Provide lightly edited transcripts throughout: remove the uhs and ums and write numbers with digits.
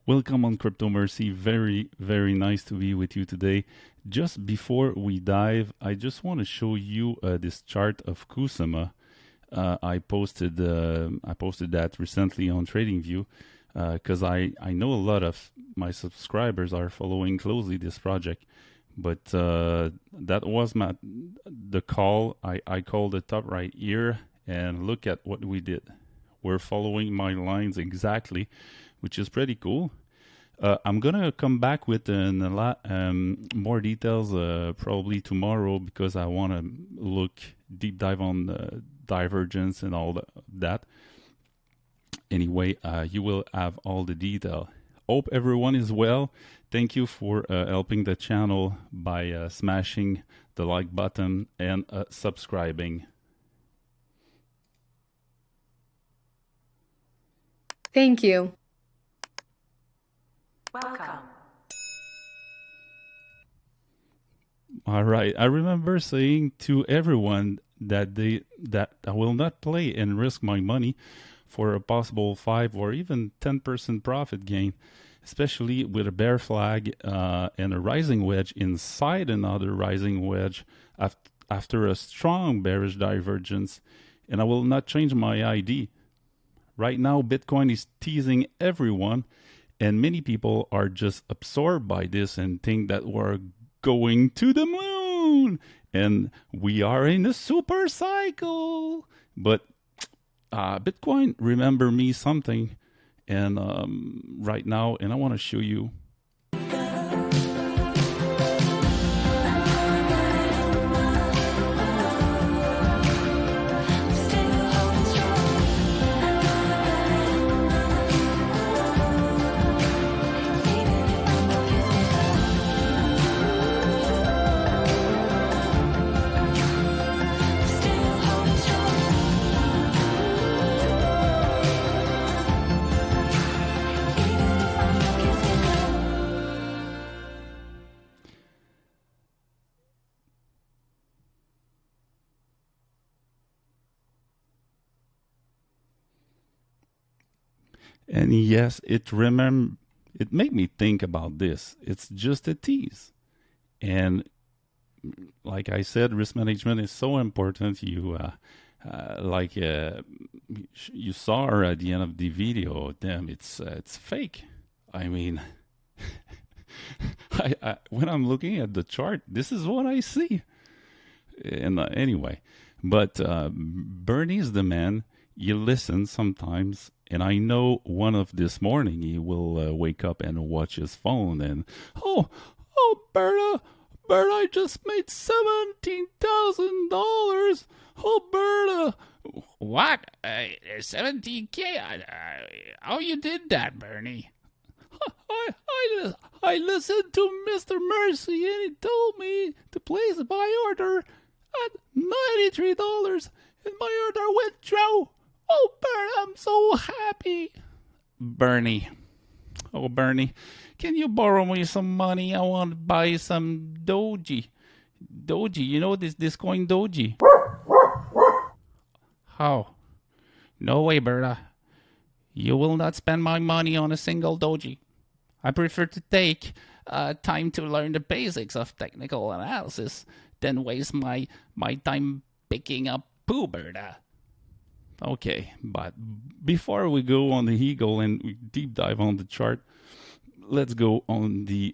Welcome on Crypto Mercy. Very, very nice to be with you today. Just before we dive, I just want to show you this chart of Kusama. I posted that recently on TradingView because I know a lot of my subscribers are following closely this project. But that was the call. I called it up right here, and look at what we did. We're following my lines exactly, which is pretty cool. I'm gonna come back with more details probably tomorrow because I want to look deep dive on the divergence and all that. Anyway, you will have all the detail. Hope everyone is well. Thank you for helping the channel by smashing the like button and subscribing. Thank you. Welcome. All right. I remember saying to everyone that I will not play and risk my money for a possible 5 or even 10% profit gain, especially with a bear flag and a rising wedge inside another rising wedge after a strong bearish divergence. And I will not change my ID. Right now, Bitcoin is teasing everyone, and many people are just absorbed by this and think that we're going to the moon and we are in a super cycle. But Bitcoin remember me something, and right now, and I want to show you. And yes, it made me think about this. It's just a tease. And like I said, risk management is so important. You saw at the end of the video, damn, it's fake. I mean, when I'm looking at the chart, this is what I see. And anyway, but Bernie's the man. You listen sometimes, and I know one of this morning he will wake up and watch his phone and, oh, Berta, I just made $17,000. Oh, Berta. What? 17K? How you did that, Bernie? I listened to Mr. Mercy, and he told me to place a buy order at $93, and my order went through. Oh, Bernie, I'm so happy. Bernie. Oh, Bernie, can you borrow me some money? I want to buy some Doji. Doji, you know this coin Doji? How? No way, Berta. You will not spend my money on a single Doji. I prefer to take time to learn the basics of technical analysis than waste my time picking up poo, Berta. Okay, but before we go on the eagle and we deep dive on the chart, let's go on the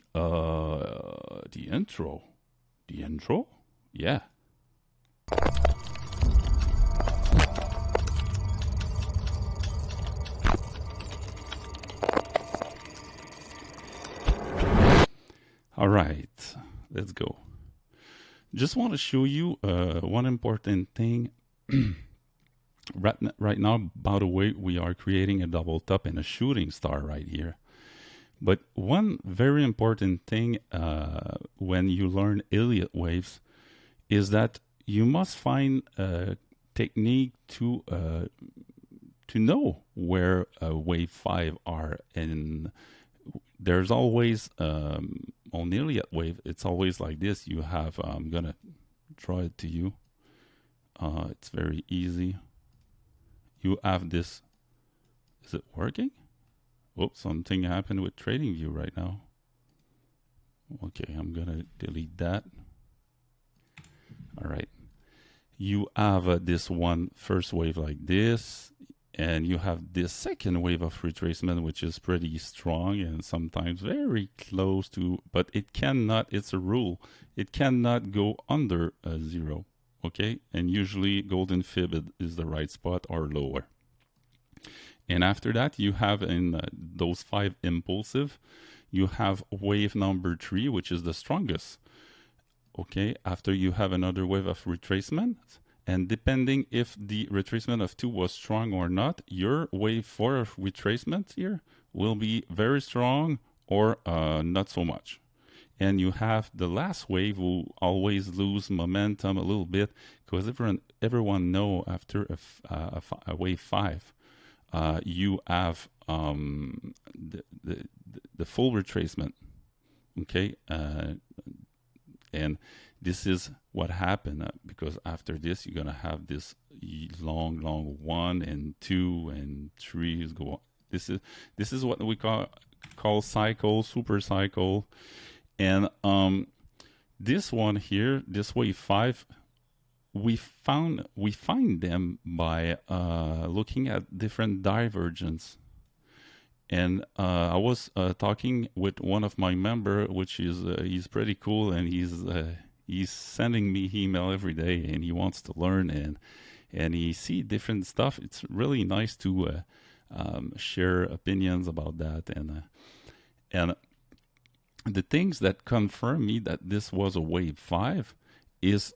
intro. The intro? Yeah. All right, let's go. Just want to show you one important thing. Right now, by the way, we are creating a double top and a shooting star right here. But one very important thing when you learn Elliott Waves is that you must find a technique to know where wave 5 are. And there's always, on Elliott Wave, it's always like this. You have, I'm going to draw it to you. It's very easy. You have this. Is it working? Oops, something happened with TradingView right now. Okay, I'm gonna delete that. All right. You have this one first wave like this, and you have this second wave of retracement, which is pretty strong and sometimes very close to, but it cannot, it's a rule, it cannot go under a 0, okay? And usually golden fib is the right spot or lower. And after that, you have in those 5 impulsive, you have wave number 3, which is the strongest. Okay, after you have another wave of retracement, and depending if the retracement of 2 was strong or not, your wave 4 of retracement here will be very strong or not so much. And you have the last wave who always lose momentum a little bit, because everyone know after a wave 5, you have the full retracement. Okay, and this is what happened because after this, you're going to have this long 1 and 2 and 3 is go on. This is what we call cycle, super cycle. And this one here, this wave 5, we find them by looking at different divergence. And I was talking with one of my member, which is he's pretty cool, and he's sending me email every day, and he wants to learn and he see different stuff. It's really nice to share opinions about that, and the things that confirm me that this was a wave 5 is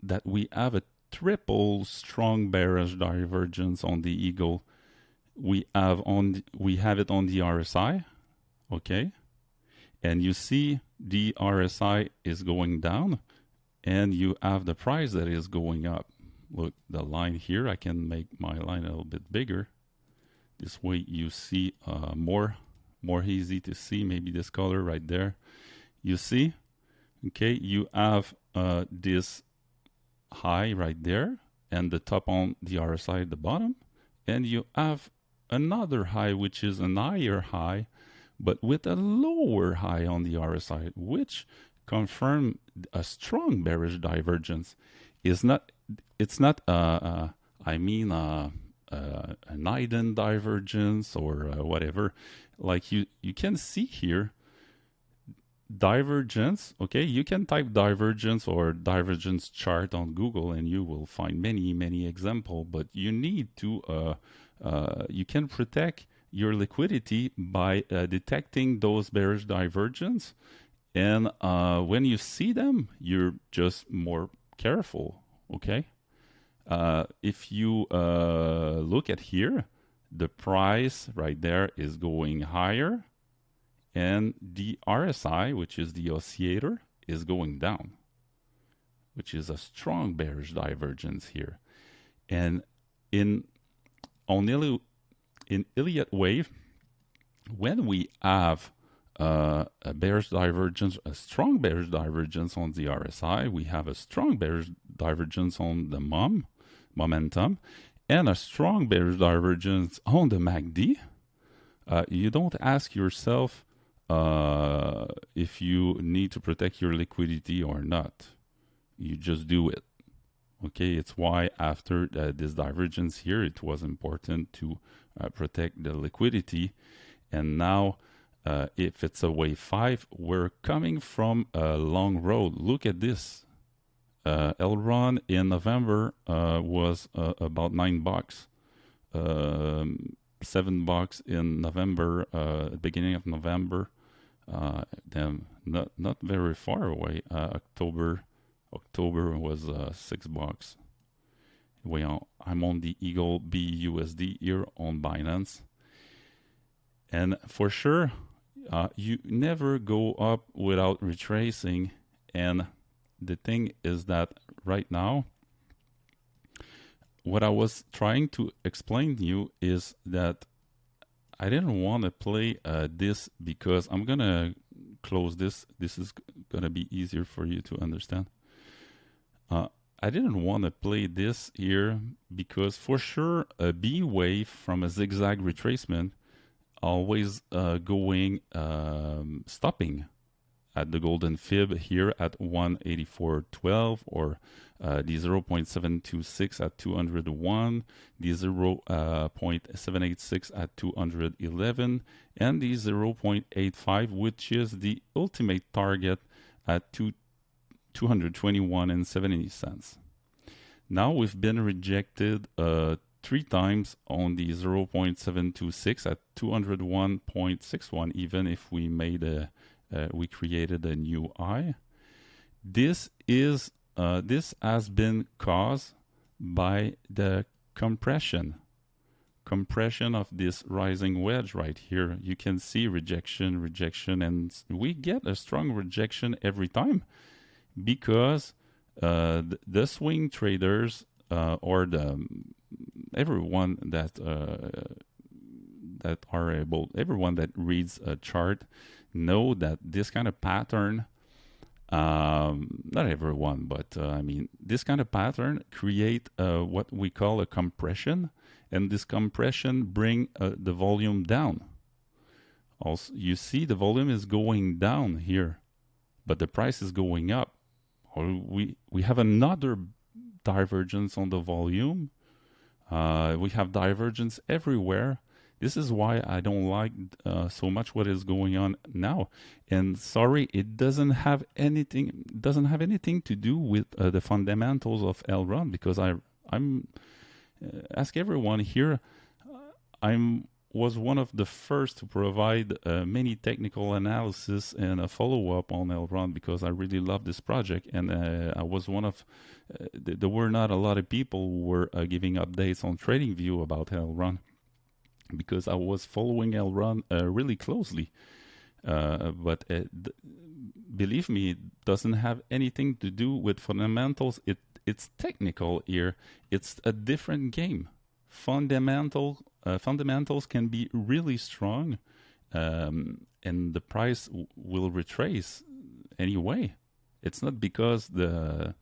that we have a triple strong bearish divergence on the eagle. We have it on the RSI, okay, and you see the RSI is going down, and you have the price that is going up. Look, the line here, I can make my line a little bit bigger. This way you see more easy to see. Maybe this color right there. You see, okay, you have this high right there, and the top on the RSI at the bottom, and you have another high, which is an higher high, but with a lower high on the RSI, which confirm a strong bearish divergence. It's not an hidden divergence or whatever. Like you can see here, divergence. Okay, you can type divergence or divergence chart on Google, and you will find many examples. But you need to you can protect your liquidity by detecting those bearish divergence, and when you see them, you're just more careful. Okay, if you look at here, the price right there is going higher, and the RSI, which is the oscillator, is going down, which is a strong bearish divergence here. And in Elliott Wave, when we have a bearish divergence, a strong bearish divergence on the RSI, we have a strong bearish divergence on the momentum, and a strong bearish divergence on the MACD. You don't ask yourself if you need to protect your liquidity or not. You just do it. Okay, it's why after this divergence here, it was important to protect the liquidity. And now, if it's a wave 5, we're coming from a long road. Look at this. Elrond in November was about $9. $7 in November, beginning of November. Then not very far away. October was $6. Well, I'm on the eGOLD BUSD here on Binance, and for sure, you never go up without retracing. And the thing is that right now, what I was trying to explain to you is that I didn't want to play this because I'm gonna close this. This is gonna be easier for you to understand. I didn't want to play this here because for sure a B wave from a zigzag retracement always going stopping at the golden fib here at 184.12, or the 0.726 at 201, the 0.786 at 211, and the 0.85, which is the ultimate target at 221 and 70 cents. Now we've been rejected 3 times on the 0.726 at 201.61, even if we made we created a new high. This has been caused by the compression of this rising wedge right here. You can see rejection, and we get a strong rejection every time because the swing traders or everyone that everyone that reads a chart know that this kind of pattern, not everyone, but I mean, this kind of pattern create what we call a compression, and this compression bring the volume down. Also, you see the volume is going down here, but the price is going up. We have another divergence on the volume. We have divergence everywhere. This is why I don't like so much what is going on now. And sorry, it doesn't have anything to do with the fundamentals of Elrond, because I'm ask everyone here. Was one of the first to provide many technical analysis and a follow-up on Elrond, because I really love this project, and I was one of there were not a lot of people who were giving updates on TradingView about Elrond, because I was following Elrond really closely. But believe me, it doesn't have anything to do with fundamentals. It's technical here. It's a different game. Fundamentals can be really strong, and the price will retrace anyway. It's not because the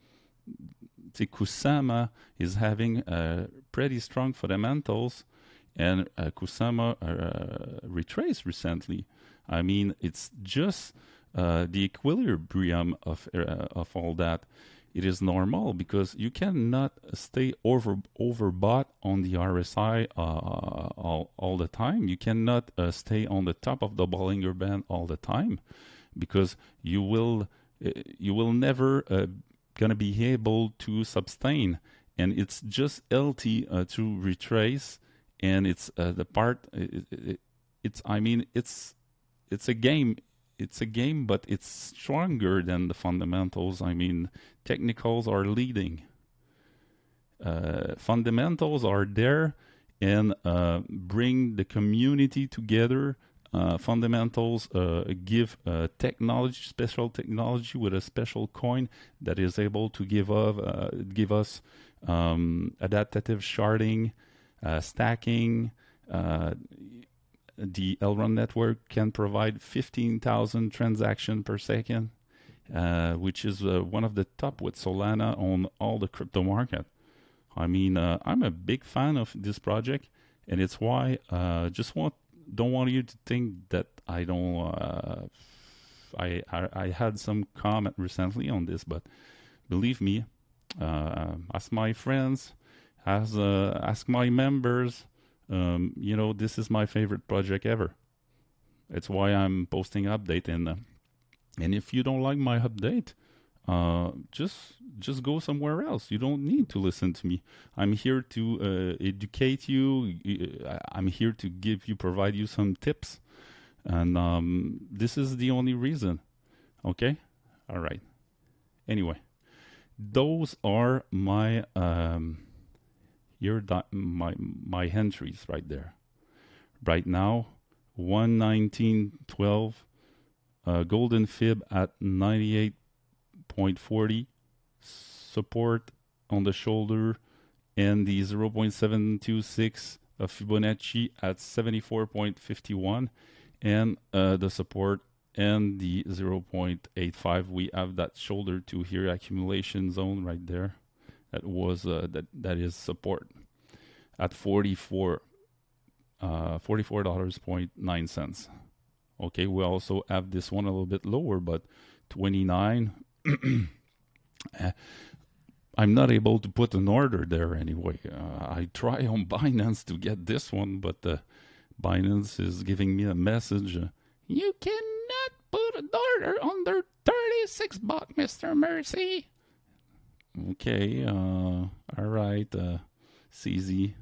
Kusama is having pretty strong fundamentals and Kusama retraced recently. I mean, it's just the equilibrium of all that. It is normal because you cannot stay overbought on the RSI all the time. You cannot stay on the top of the Bollinger Band all the time, because you will never gonna be able to sustain. And it's just LT to retrace, and it's the part. It's a game. It's a game, but it's stronger than the fundamentals. I mean, technicals are leading. Fundamentals are there and bring the community together. Fundamentals give technology, special technology with a special coin that is able to give us adaptive sharding, stacking. The Elrond network can provide 15,000 transactions per second, which is one of the top with Solana on all the crypto market. I mean, I'm a big fan of this project, and it's why don't want you to think that I don't. I had some comment recently on this, but believe me, ask my friends, ask my members. This is my favorite project ever. It's why I'm posting update, and if you don't like my update, just go somewhere else. You don't need to listen to me. I'm here to educate you. I'm here to provide you some tips, and this is the only reason. Okay, all right. Anyway, those are my my entries right there. Right now, 119.12, golden fib at 98.40, support on the shoulder, and the 0.726 of Fibonacci at 74.51, and the support and the 0.85. We have that shoulder to here accumulation zone right there. That was that is support at 44. $44.09. Okay, we also have this one a little bit lower, but 29. I'm not able to put an order there anyway. I try on Binance to get this one, but Binance is giving me a message. You cannot put an order under 36 baht, Mr. Mercy. Okay, all right, CZ.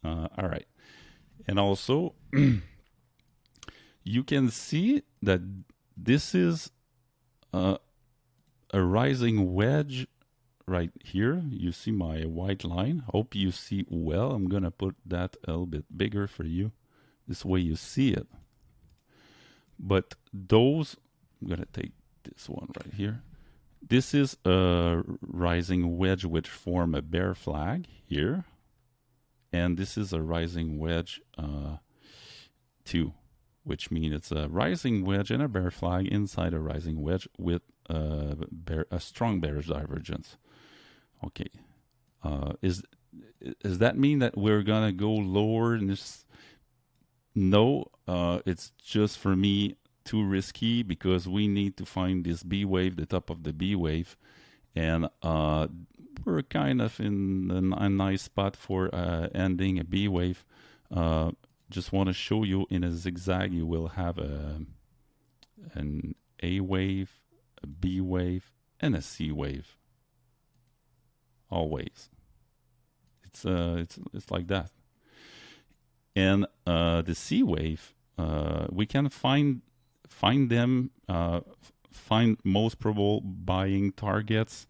All right. And also, you can see that this is a rising wedge right here. You see my white line. Hope you see well. I'm going to put that a little bit bigger for you. This way you see it. But those, I'm going to take this one right here. This is a rising wedge which form a bear flag here. And this is a rising wedge too, which means it's a rising wedge and a bear flag inside a rising wedge with a strong bearish divergence. Okay. Does that mean that we're going to go lower in this? No, it's just for me too risky because we need to find this B wave, the top of the B wave, and we're kind of in a nice spot for ending a B wave. Just want to show you in a zigzag you will have an A wave, a B wave, and a C wave. Always, it's like that. And the C wave, we can find them, find most probable buying targets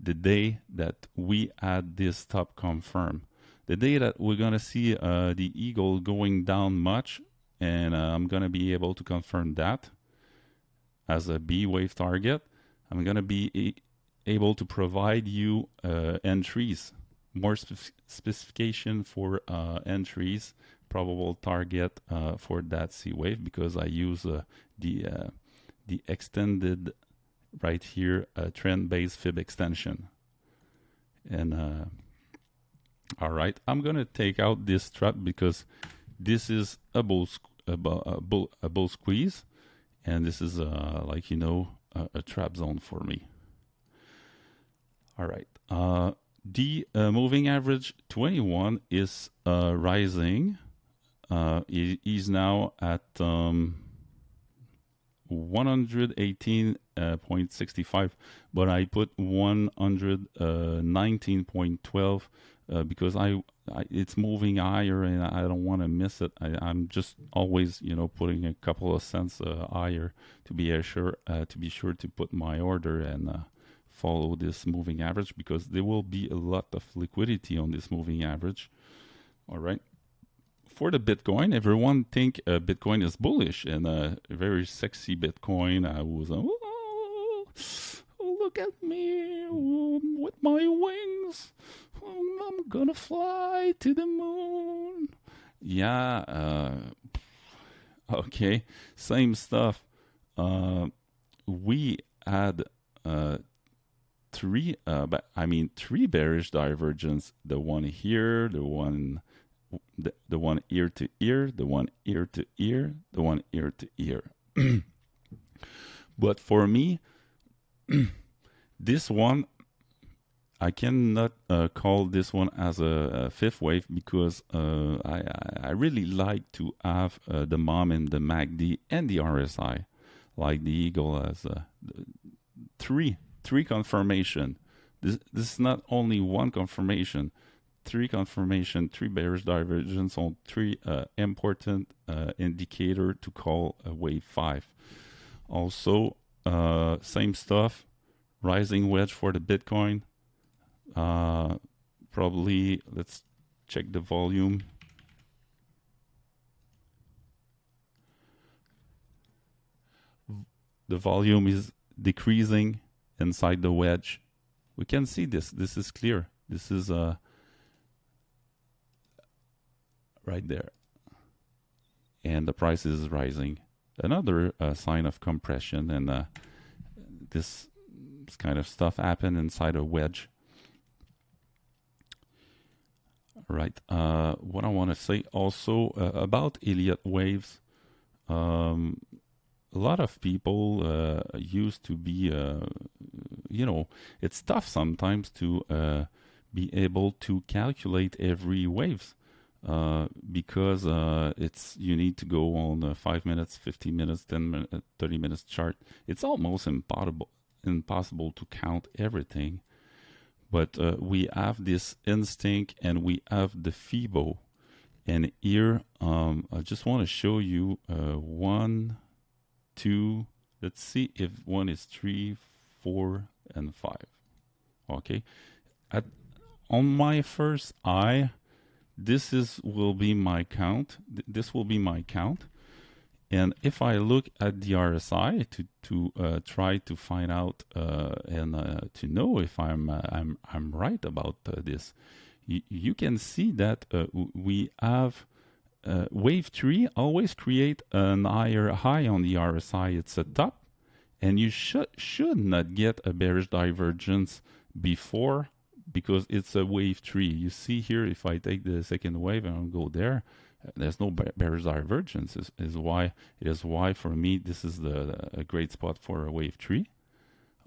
the day that we add this top confirm. The day that we're going to see the eGOLD going down much, and I'm going to be able to confirm that as a B wave target, I'm going to be able to provide you entries, more specification for entries, probable target for that C wave, because I use the extended right here trend-based fib extension. And all right, I'm gonna take out this trap because this is a bull squeeze, and this is like, you know, a trap zone for me. All right, the moving average 21 is rising. He's now at 118.65, but I put 119.12 because it's moving higher and I don't want to miss it. I'm just always, you know, putting a couple of cents higher to be sure to put my order and follow this moving average, because there will be a lot of liquidity on this moving average. All right. For the Bitcoin, everyone think Bitcoin is bullish and a very sexy Bitcoin. I was, oh, look at me with my wings. I'm gonna fly to the moon. Yeah. Okay. Same stuff. We had three bearish divergence. The one here, the one ear to ear, the one ear to ear, the one ear to ear. But for me, this one, I cannot call this one as a fifth wave because I really like to have the MOM and the MACD and the RSI, like the eGOLD as three confirmation. This is not only one confirmation. Three confirmation, three bearish divergence on three important indicator to call a wave 5. Also, same stuff, rising wedge for the Bitcoin. Probably, let's check the volume. The volume is decreasing inside the wedge. We can see this. This is clear. This is right there, and the price is rising. Another sign of compression, and this kind of stuff happen inside a wedge. All Right. What I want to say also about Elliott Waves, a lot of people used to be, it's tough sometimes to be able to calculate every waves because you need to go on 5 minutes, 15 minutes, 10 minutes, 30 minutes chart. It's almost impossible to count everything. But we have this instinct and we have the FIBO. And here, I just want to show you 1, 2, let's see if one is 3, 4, and 5. Okay. On my first eye, will be my count. This will be my count. And if I look at the RSI to try to find out and to know if I'm right about this, you can see that we have wave 3 always create an higher high on the RSI. It's a top, and you should not get a bearish divergence before because it's a wave 3. You see here, if I take the second wave and I'll go there, there's no bearish divergence. Is why for me this is a great spot for a wave 3.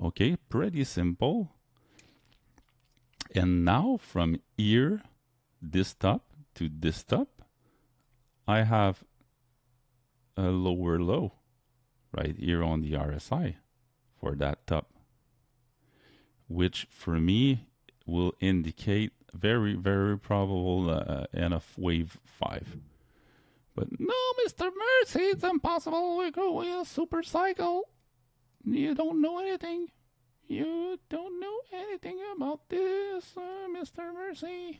Okay, pretty simple. And now from here, this top to this top, I have a lower low right here on the RSI for that top, which for me will indicate very, very probable end of wave 5. But no, Mr. Mercy, it's impossible. We're going a super cycle. You don't know anything. You don't know anything about this, Mr. Mercy.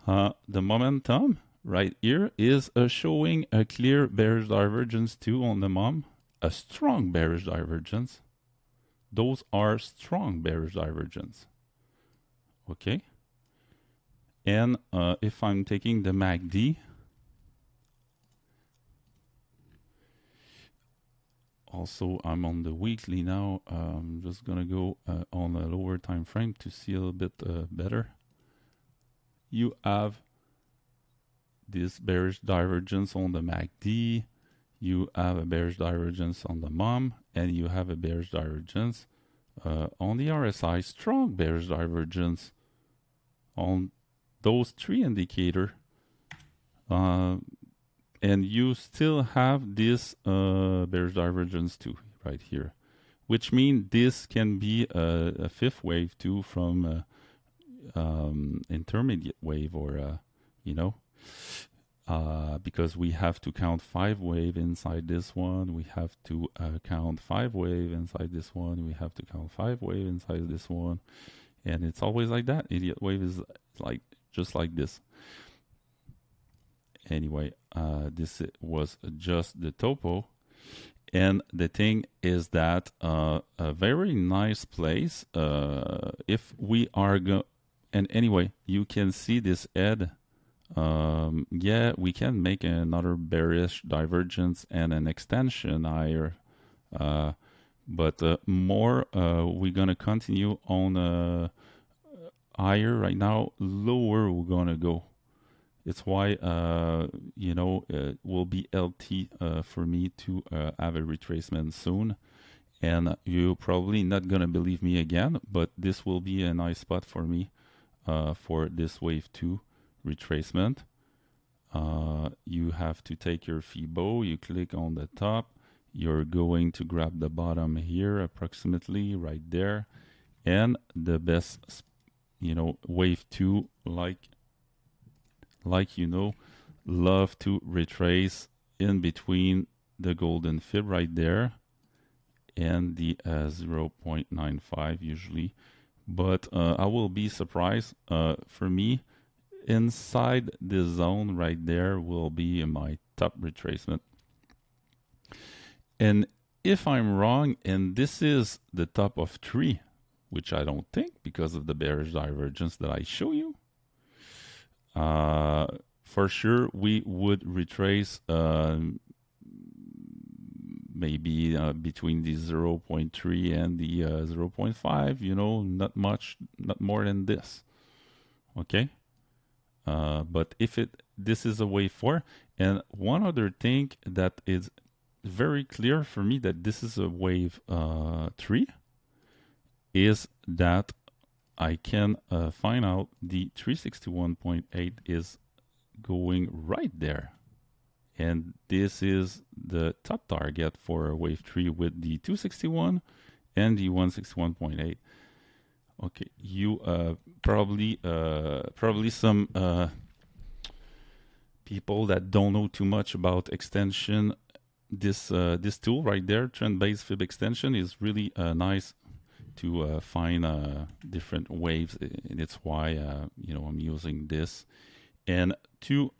The momentum right here is showing a clear bearish divergence too on the MOM, a strong bearish divergence. Those are strong bearish divergence. Okay. And if I'm taking the MACD, also I'm on the weekly now. I'm just gonna go on a lower time frame to see a little bit better. You have this bearish divergence on the MACD, you have a bearish divergence on the MOM, and you have a bearish divergence on the RSI, strong bearish divergence on those 3 indicators, and you still have this bearish divergence too right here, which means this can be a 5th wave too from intermediate wave, or because we have to count 5 wave inside this one, we have to count 5 wave inside this one, we have to count 5 wave inside this one, and it's always like that. Elliott Wave is like just like this. Anyway, this was just the topo, and the thing is that a very nice place if we are and anyway, you can see this head. Yeah, we can make another bearish divergence and an extension higher, but more we're gonna continue on higher right now. Lower we're gonna go. It's why it will be LT for me to have a retracement soon, and you're probably not gonna believe me again, but this will be a nice spot for me for this wave 2 retracement. You have to take your FIBO, you click on the top, you're going to grab the bottom here approximately right there, and the best wave 2 love to retrace in between the golden fib right there and the 0.95 usually, but I will be surprised. For me, inside this zone right there will be my top retracement. And if I'm wrong and this is the top of 3, which I don't think because of the bearish divergence that I show you, for sure we would retrace maybe between the 0.3 and the 0.5, not much, not more than this. Okay. But if this is a wave 4, and one other thing that is very clear for me that this is a wave 3 is that I can find out the 361.8 is going right there. And this is the top target for wave 3 with the 261 and the 161.8. Okay, you probably some people that don't know too much about extension. This tool right there, trend-based fib extension, is really nice to find different waves, and it's why I'm using this. And to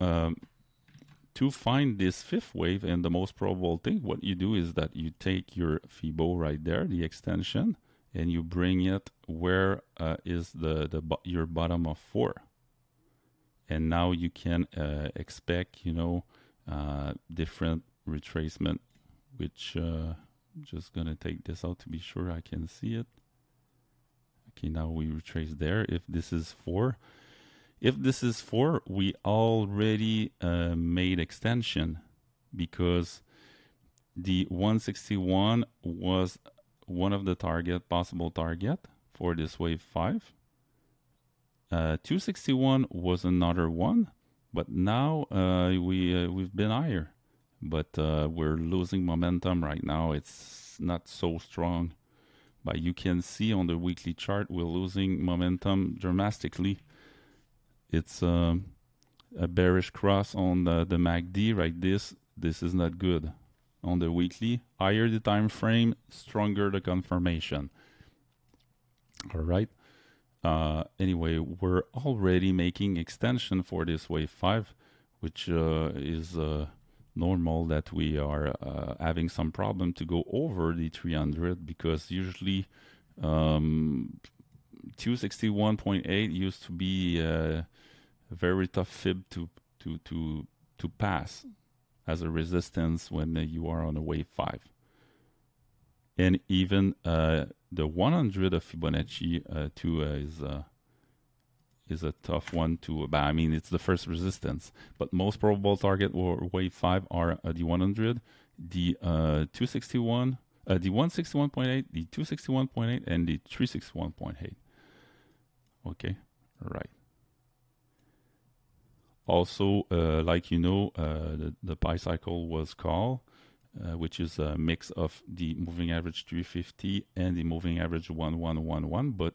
find this fifth wave and the most probable thing, what you do is that you take your Fibo right there, the extension, and you bring it where is your bottom of 4. And now you can expect different retracement, which I'm just gonna take this out to be sure I can see it. Okay, now we retrace there. If this is 4, we already made extension, because the 161 was one of the possible target for this wave 5. 261 was another one, but now we've been higher, but we're losing momentum right now. It's not so strong, but you can see on the weekly chart we're losing momentum dramatically. It's a bearish cross on the MACD, right? This is not good. On the weekly, higher the time frame, stronger the confirmation. All right. Anyway, we're already making extension for this wave 5, which is normal that we are having some problem to go over the 300, because usually 261.8 used to be a very tough fib to pass as a resistance when you are on a wave 5. And even the 100 of Fibonacci too is a tough one to. I mean, it's the first resistance, but most probable target or wave 5 are the 100, the 261, the 161.8, the 261.8, and the 361.8. Okay, all right. Also, like the pi cycle was called, which is a mix of the moving average 350 and the moving average 1111, but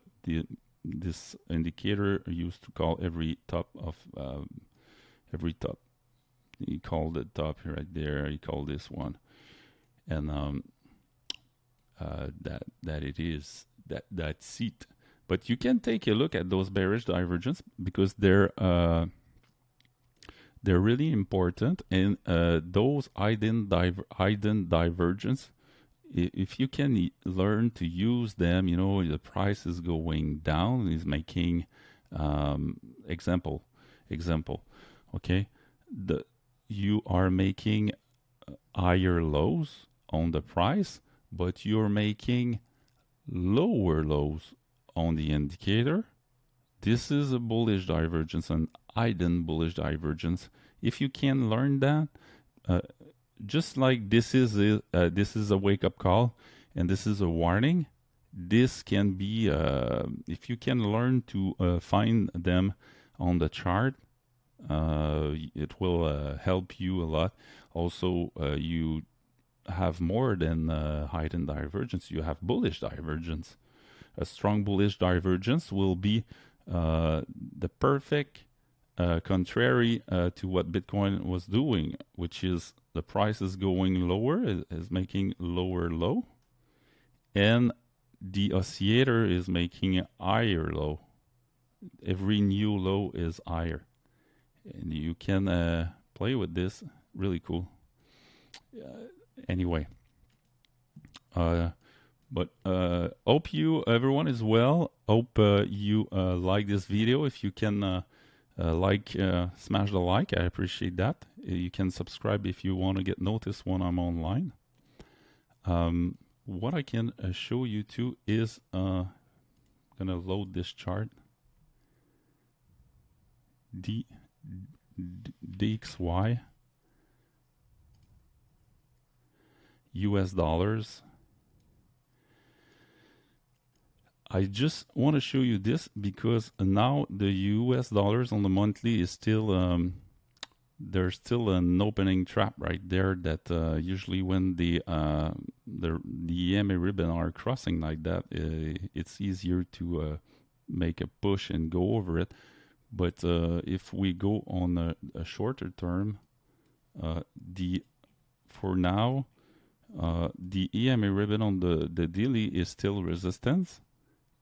this indicator used to call every top of every top. He called the top right there. He called this one, and that's it. But you can take a look at those bearish divergence, because they're really important, and those hidden divergence, if you can learn to use them, the price is going down, is making example, okay, you are making higher lows on the price, but you're making lower lows on the indicator. This is a bullish divergence, an hidden bullish divergence. If you can learn that, just like this is a wake-up call and this is a warning, this can be, if you can learn to find them on the chart, it will help you a lot. Also, you have more than hidden divergence. You have bullish divergence. A strong bullish divergence will be the perfect contrary to what Bitcoin was doing, which is the price is going lower, is making lower low, and the oscillator is making a higher low. Every new low is higher, and you can play with this. Really cool. Anyway, but hope everyone is well. Hope you like this video. If you can smash the like, I appreciate that. You can subscribe if you want to get noticed when I'm online. What I can show you too is gonna load this chart. The DXY, US dollars. I just want to show you this because now the US dollars on the monthly is still, there's still an opening trap right there that usually when the EMA ribbon are crossing like that, it's easier to make a push and go over it. But if we go on a shorter term, for now, the EMA ribbon on the daily is still resistance.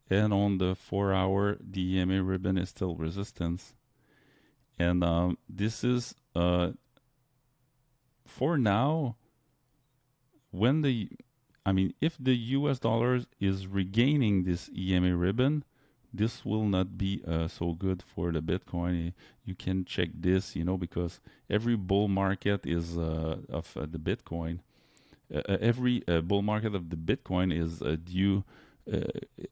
And on the 4-hour, the EMA ribbon is still resistance. And this is, for now, if the US dollar is regaining this EMA ribbon, this will not be so good for the Bitcoin. You can check this, because every bull market is of the Bitcoin. Every bull market of the Bitcoin is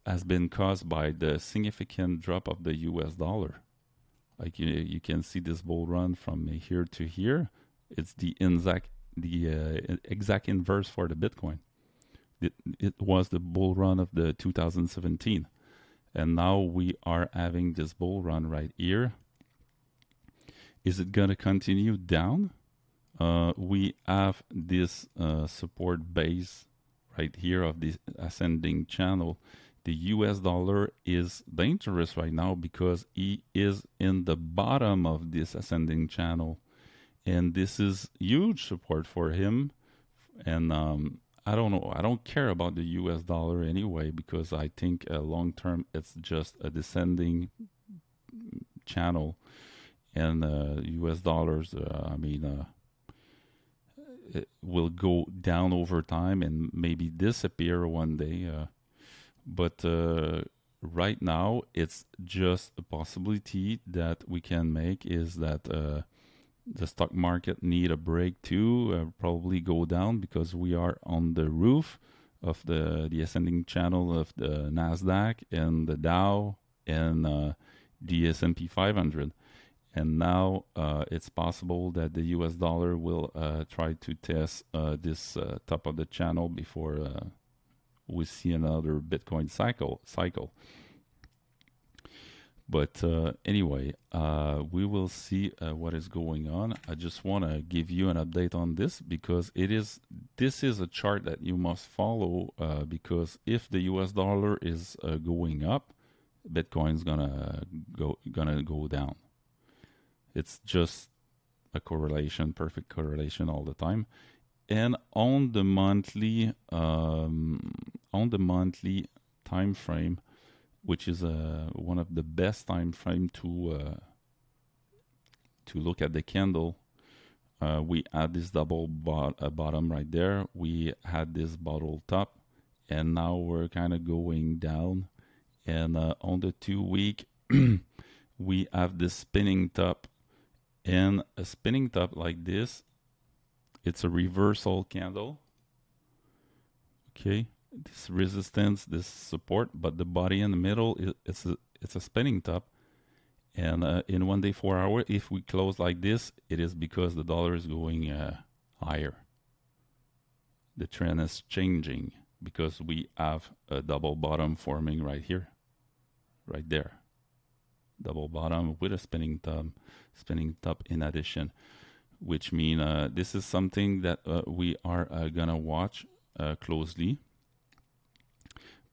has been caused by the significant drop of the US dollar. Like you can see this bull run from here to here. It's the exact inverse for the Bitcoin. It was the bull run of the 2017. And now we are having this bull run right here. Is it going to continue down? We have this support base right here of this ascending channel. The US dollar is dangerous right now because he is in the bottom of this ascending channel. And this is huge support for him. And I don't know. I don't care about the US dollar anyway because I think long term it's just a descending channel. And US dollars, it will go down over time and maybe disappear one day. But right now, it's just a possibility that we can make is that the stock market need a break too, probably go down because we are on the roof of the ascending channel of the Nasdaq and the Dow and the S&P 500. And now it's possible that the US dollar will try to test this top of the channel before we see another Bitcoin cycle. But anyway, we will see what is going on. I just want to give you an update on this because this is a chart that you must follow because if the US dollar is going up, Bitcoin's gonna go down. It's just a correlation, perfect correlation all the time. And on the monthly time frame, which is one of the best time frame to look at the candle, we had this double bottom right there. We had this bottle top, and now we're kind of going down. And on the 2-week, we have this spinning top. And a spinning top like this, it's a reversal candle. Okay, this resistance, this support, but the body in the middle, it's a spinning top. And in 1 day, 4 hour, if we close like this, it is because the dollar is going higher. The trend is changing because we have a double bottom forming right here, right there. Double bottom with a spinning top in addition, which means this is something that we are gonna watch closely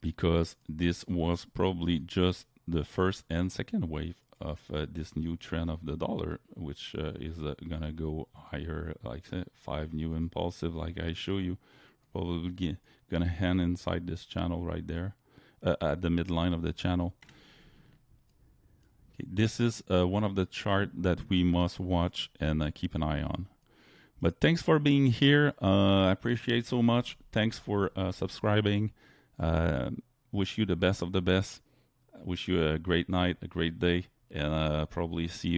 because this was probably just the first and second wave of this new trend of the dollar, which is gonna go higher, like 5 new impulsive, like I show you, probably gonna hand inside this channel right there at the midline of the channel. This is one of the chart that we must watch and keep an eye on. But thanks for being here. I appreciate so much. Thanks for subscribing. Wish you the best of the best. Wish you a great night, a great day, and probably see you